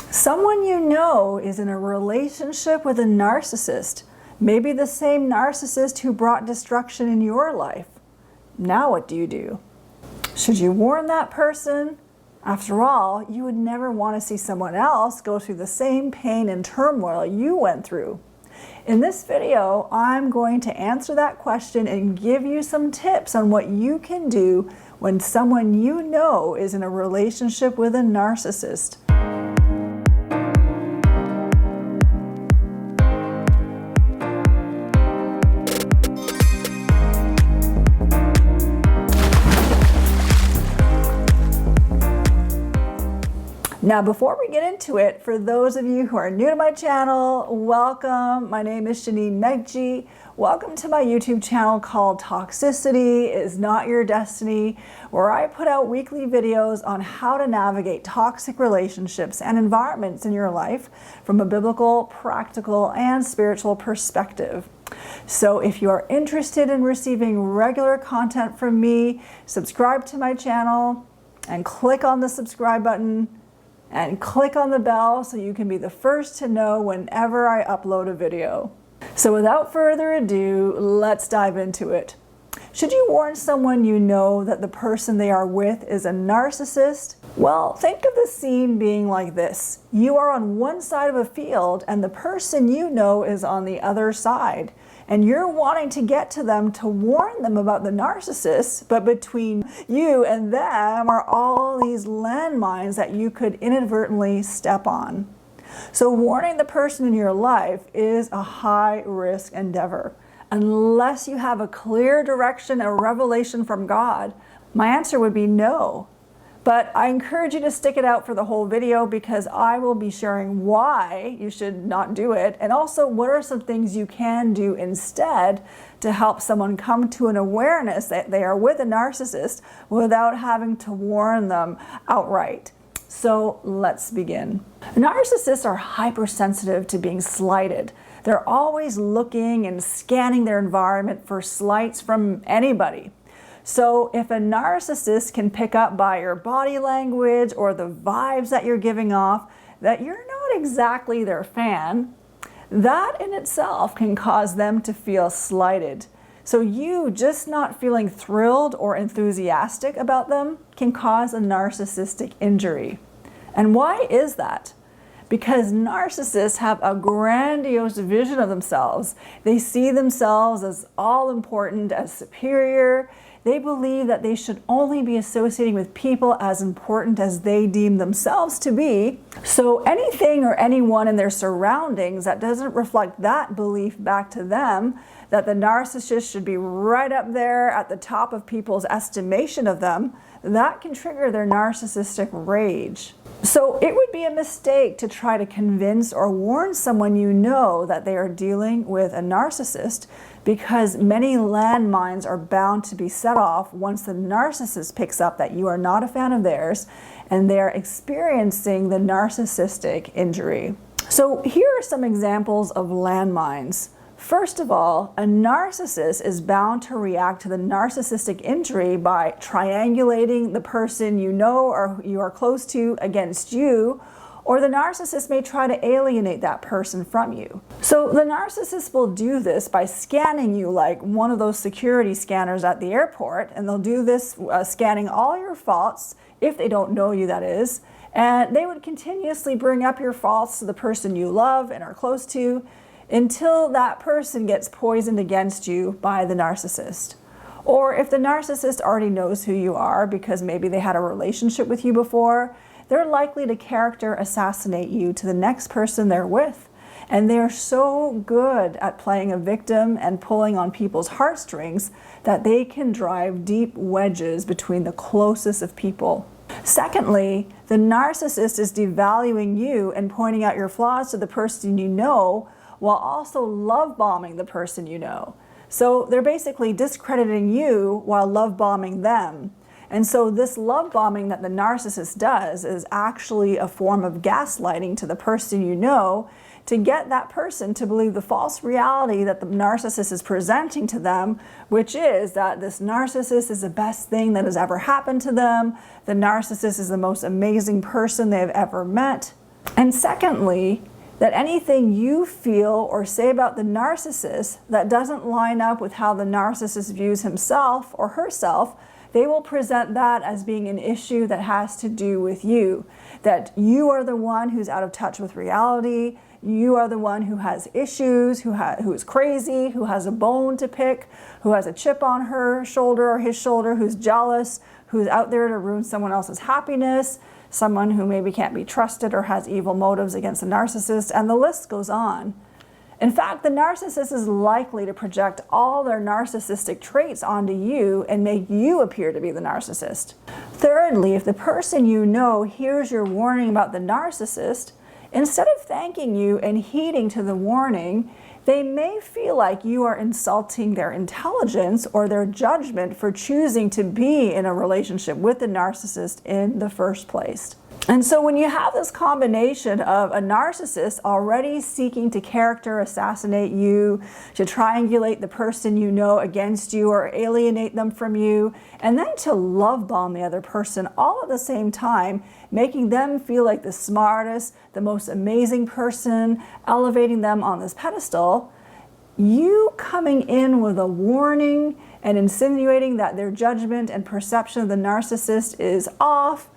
Someone you know is in a relationship with a narcissist, maybe the same narcissist who brought destruction in your life. Now what do you do? Should you warn that person? After all, you would never want to see someone else go through the same pain and turmoil you went through. In this video, I'm going to answer that question and give you some tips on what you can do when someone you know is in a relationship with a narcissist. Now, before we get into it, for those of you who are new to my channel, welcome. My name is Shaneen Megji. Welcome to my YouTube channel called Toxicity is Not Your Destiny, where I put out weekly videos on how to navigate toxic relationships and environments in your life from a biblical, practical, and spiritual perspective. So if you are interested in receiving regular content from me, subscribe to my channel and click on the subscribe button and click on the bell so you can be the first to know whenever I upload a video. So without further ado, let's dive into it. Should you warn someone you know that the person they are with is a narcissist? Well, think of the scene being like this. You are on one side of a field and the person you know is on the other side. And you're wanting to get to them to warn them about the narcissist, but between you and them are all these landmines that you could inadvertently step on. So warning the person in your life is a high-risk endeavor. Unless you have a clear direction and revelation from God, my answer would be no. But I encourage you to stick it out for the whole video because I will be sharing why you should not do it, and also what are some things you can do instead to help someone come to an awareness that they are with a narcissist without having to warn them outright. So let's begin. Narcissists are hypersensitive to being slighted. They're always looking and scanning their environment for slights from anybody. So if a narcissist can pick up by your body language or the vibes that you're giving off that you're not exactly their fan, that in itself can cause them to feel slighted. So you just not feeling thrilled or enthusiastic about them can cause a narcissistic injury. And why is that? Because narcissists have a grandiose vision of themselves. They see themselves as all important, as superior. They believe that they should only be associating with people as important as they deem themselves to be. So anything or anyone in their surroundings that doesn't reflect that belief back to them, that the narcissist should be right up there at the top of people's estimation of them, that can trigger their narcissistic rage. So it would be a mistake to try to convince or warn someone you know that they are dealing with a narcissist, because many landmines are bound to be set off once the narcissist picks up that you are not a fan of theirs and they're experiencing the narcissistic injury. So here are some examples of landmines. First of all, a narcissist is bound to react to the narcissistic injury by triangulating the person you know or you are close to against you, or the narcissist may try to alienate that person from you. So the narcissist will do this by scanning you like one of those security scanners at the airport, and they'll do this scanning all your faults, if they don't know you that is, and they would continuously bring up your faults to the person you love and are close to until that person gets poisoned against you by the narcissist. Or if the narcissist already knows who you are because maybe they had a relationship with you before, they're likely to character assassinate you to the next person they're with. And they're so good at playing a victim and pulling on people's heartstrings that they can drive deep wedges between the closest of people. Secondly, the narcissist is devaluing you and pointing out your flaws to the person you know, while also love bombing the person you know. So they're basically discrediting you while love bombing them. And so this love bombing that the narcissist does is actually a form of gaslighting to the person you know to get that person to believe the false reality that the narcissist is presenting to them, which is that this narcissist is the best thing that has ever happened to them. The narcissist is the most amazing person they've ever met. And secondly, that anything you feel or say about the narcissist that doesn't line up with how the narcissist views himself or herself, they will present that as being an issue that has to do with you. That you are the one who's out of touch with reality, you are the one who has issues, who is crazy, who has a bone to pick, who has a chip on her shoulder or his shoulder, who's jealous, who's out there to ruin someone else's happiness, someone who maybe can't be trusted or has evil motives against a narcissist, and the list goes on. In fact, the narcissist is likely to project all their narcissistic traits onto you and make you appear to be the narcissist. Thirdly, if the person you know hears your warning about the narcissist, instead of thanking you and heeding to the warning, they may feel like you are insulting their intelligence or their judgment for choosing to be in a relationship with the narcissist in the first place. And so when you have this combination of a narcissist already seeking to character assassinate you, to triangulate the person you know against you or alienate them from you, and then to love bomb the other person all at the same time, making them feel like the smartest, the most amazing person, elevating them on this pedestal, you coming in with a warning and insinuating that their judgment and perception of the narcissist is off,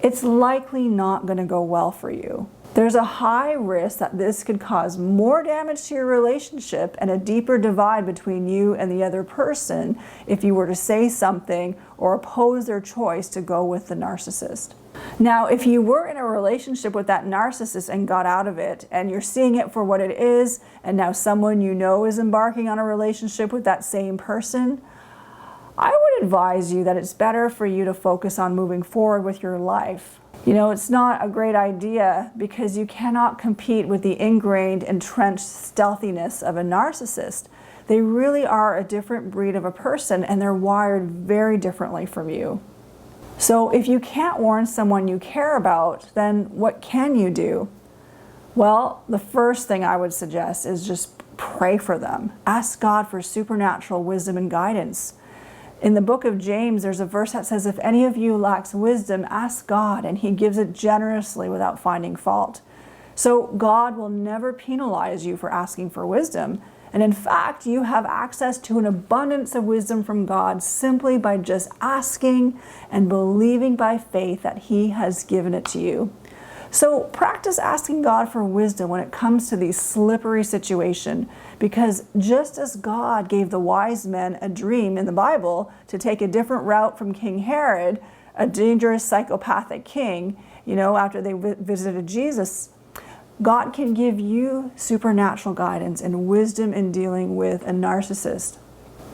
it's likely not going to go well for you. There's a high risk that this could cause more damage to your relationship and a deeper divide between you and the other person if you were to say something or oppose their choice to go with the narcissist. Now, if you were in a relationship with that narcissist and got out of it, and you're seeing it for what it is, and now someone you know is embarking on a relationship with that same person, I would advise you that it's better for you to focus on moving forward with your life. You know, it's not a great idea because you cannot compete with the ingrained, entrenched stealthiness of a narcissist. They really are a different breed of a person, and they're wired very differently from you. So if you can't warn someone you care about, then what can you do? Well, the first thing I would suggest is just pray for them. Ask God for supernatural wisdom and guidance. In the book of James, there's a verse that says, if any of you lacks wisdom, ask God, and he gives it generously without finding fault. So God will never penalize you for asking for wisdom. And in fact, you have access to an abundance of wisdom from God simply by just asking and believing by faith that he has given it to you. So practice asking God for wisdom when it comes to these slippery situations, because just as God gave the wise men a dream in the Bible to take a different route from King Herod, a dangerous psychopathic king, after they visited Jesus, God can give you supernatural guidance and wisdom in dealing with a narcissist.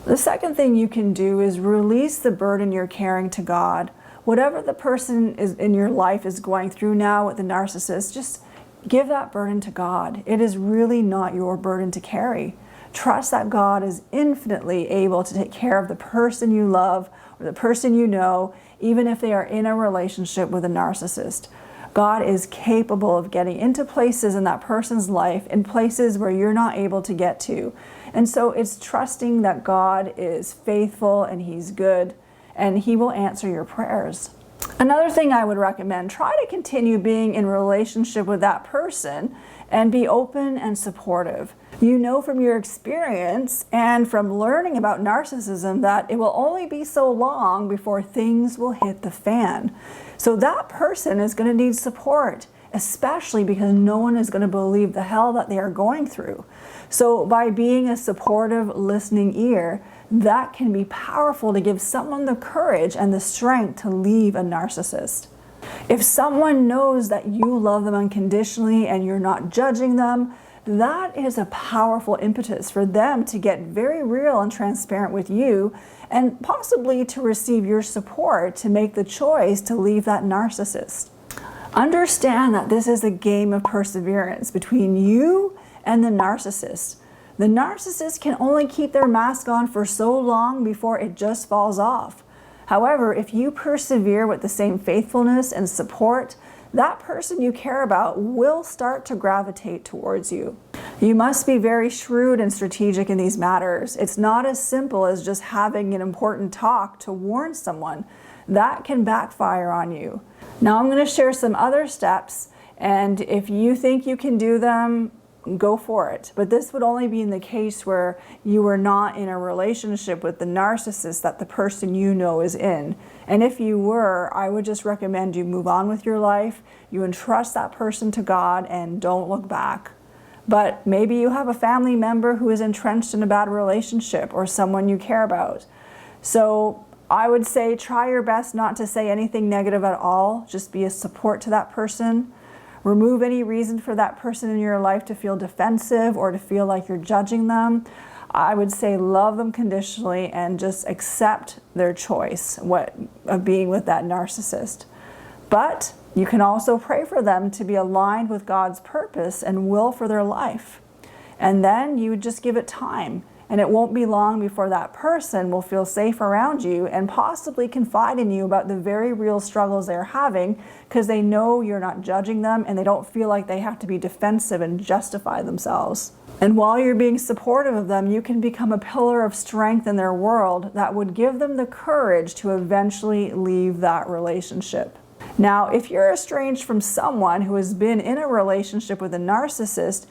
The second thing you can do is release the burden you're carrying to God. Whatever the person is in your life is going through now with the narcissist, just give that burden to God. It is really not your burden to carry. Trust that God is infinitely able to take care of the person you love or the person you know, even if they are in a relationship with a narcissist. God is capable of getting into places in that person's life, in places where you're not able to get to. And so it's trusting that God is faithful and he's good, and he will answer your prayers. Another thing I would recommend, try to continue being in relationship with that person and be open and supportive. You know from your experience and from learning about narcissism that it will only be so long before things will hit the fan. So that person is going to need support, especially because no one is going to believe the hell that they are going through. So by being a supportive, listening ear, that can be powerful to give someone the courage and the strength to leave a narcissist. If someone knows that you love them unconditionally and you're not judging them, that is a powerful impetus for them to get very real and transparent with you, and possibly to receive your support to make the choice to leave that narcissist. Understand that this is a game of perseverance between you and the narcissist. The narcissist can only keep their mask on for so long before it just falls off. However, if you persevere with the same faithfulness and support, that person you care about will start to gravitate towards you. You must be very shrewd and strategic in these matters. It's not as simple as just having an important talk to warn someone. That can backfire on you. Now I'm going to share some other steps, And if you think you can do them, go for it. But this would only be in the case where you were not in a relationship with the narcissist that the person you know is in. And if you were, I would just recommend you move on with your life. You entrust that person to God and don't look back. But maybe you have a family member who is entrenched in a bad relationship, or someone you care about. So I would say try your best not to say anything negative at all. Just be a support to that person. Remove any reason for that person in your life to feel defensive or to feel like you're judging them. I would say love them conditionally and just accept their choice of being with that narcissist. But you can also pray for them to be aligned with God's purpose and will for their life. And then you just give it time. And it won't be long before that person will feel safe around you and possibly confide in you about the very real struggles they're having, because they know you're not judging them and they don't feel like they have to be defensive and justify themselves. And while you're being supportive of them, you can become a pillar of strength in their world that would give them the courage to eventually leave that relationship. Now, if you're estranged from someone who has been in a relationship with a narcissist,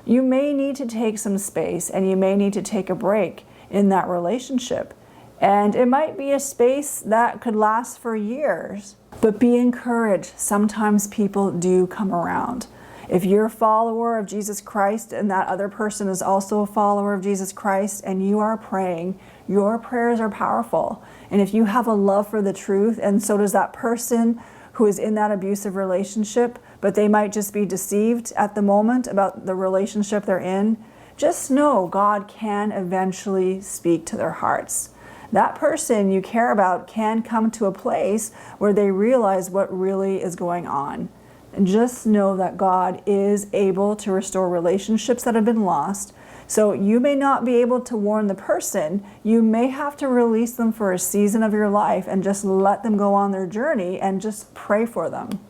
you may need to take some space and you may need to take a break in that relationship. And it might be a space that could last for years. But be encouraged. Sometimes people do come around. If you're a follower of Jesus Christ and that other person is also a follower of Jesus Christ and you are praying, your prayers are powerful. And if you have a love for the truth, and so does that person who is in that abusive relationship, but they might just be deceived at the moment about the relationship they're in, just know God can eventually speak to their hearts. That person you care about can come to a place where they realize what really is going on. And just know that God is able to restore relationships that have been lost. So you may not be able to warn the person. You may have to release them for a season of your life and just let them go on their journey and just pray for them.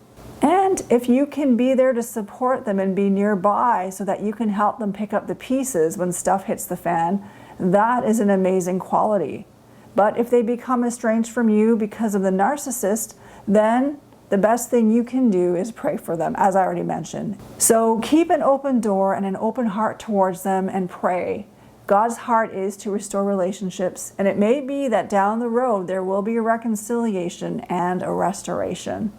And if you can be there to support them and be nearby so that you can help them pick up the pieces when stuff hits the fan, that is an amazing quality. But if they become estranged from you because of the narcissist, then the best thing you can do is pray for them, as I already mentioned. So keep an open door and an open heart towards them and pray. God's heart is to restore relationships, and it may be that down the road there will be a reconciliation and a restoration.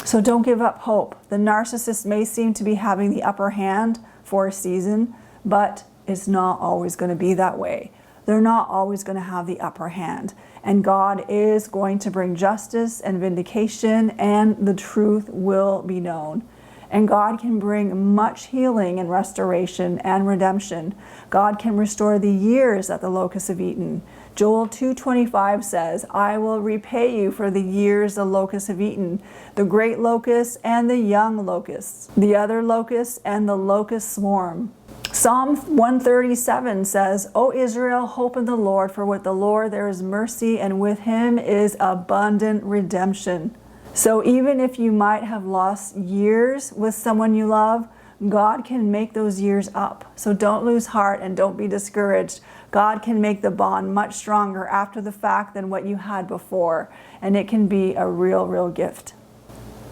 So don't give up hope. The narcissist may seem to be having the upper hand for a season, but it's not always going to be that way. They're not always going to have the upper hand. And God is going to bring justice and vindication, and the truth will be known. And God can bring much healing and restoration and redemption. God can restore the years that the locusts have eaten. Joel 2:25 says, I will repay you for the years the locusts have eaten, the great locusts and the young locusts, the other locusts and the locust swarm. Psalm 137 says, O Israel, hope in the Lord, for with the Lord there is mercy, and with him is abundant redemption. So even if you might have lost years with someone you love, God can make those years up. So don't lose heart and don't be discouraged. God can make the bond much stronger after the fact than what you had before. And it can be a real gift.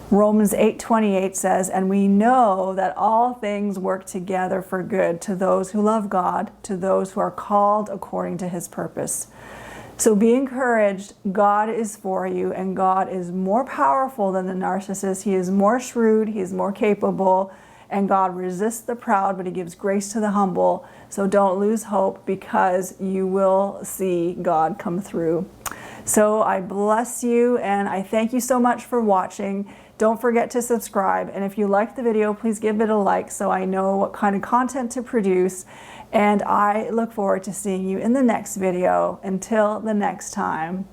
Romans 8:28 says, and we know that all things work together for good to those who love God, to those who are called according to his purpose. So be encouraged. God is for you, and God is more powerful than the narcissist. He is more shrewd, he is more capable, and God resists the proud, but he gives grace to the humble. So don't lose hope, because you will see God come through. So I bless you, and I thank you so much for watching. Don't forget to subscribe, and if you liked the video, please give it a like so I know what kind of content to produce. And I look forward to seeing you in the next video. Until the next time.